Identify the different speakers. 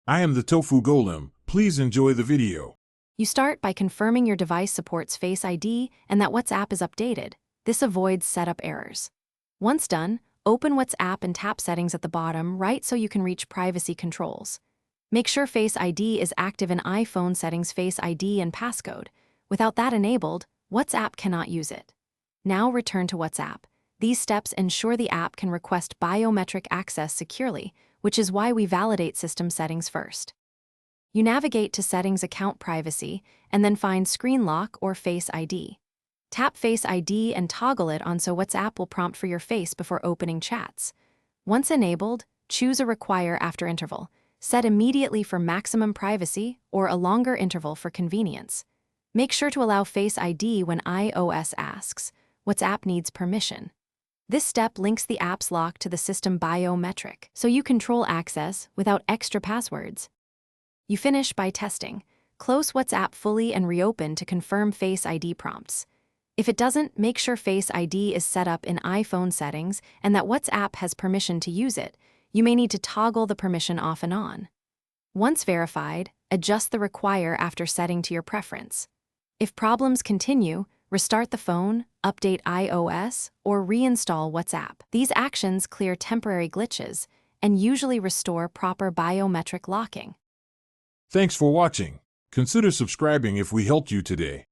Speaker 1: I am the Tofu Golem. Please enjoy the video.
Speaker 2: You start by confirming your device supports Face ID and that WhatsApp is updated. This avoids setup errors. Once done, open WhatsApp and tap Settings at the bottom right so you can reach privacy controls. Make sure Face ID is active in iPhone settings Face ID and passcode. Without that enabled, WhatsApp cannot use it. Now return to WhatsApp. These steps ensure the app can request biometric access securely, which is why we validate system settings first. You navigate to Settings Account Privacy and then find Screen Lock or Face ID. Tap Face ID and toggle it on so WhatsApp will prompt for your face before opening chats. Once enabled, choose a Require after interval. Set immediately for maximum privacy or a longer interval for convenience. Make sure to allow Face ID when iOS asks. WhatsApp needs permission. This step links the app's lock to the system biometric, so you control access without extra passwords. You finish by testing. Close WhatsApp fully and reopen to confirm Face ID prompts. If it doesn't, make sure Face ID is set up in iPhone settings and that WhatsApp has permission to use it. You may need to toggle the permission off and on. Once verified, adjust the Require after setting to your preference. If problems continue, restart the phone, update iOS, or reinstall WhatsApp. These actions clear temporary glitches and usually restore proper biometric locking.
Speaker 1: Thanks for watching. Consider subscribing if we helped you today.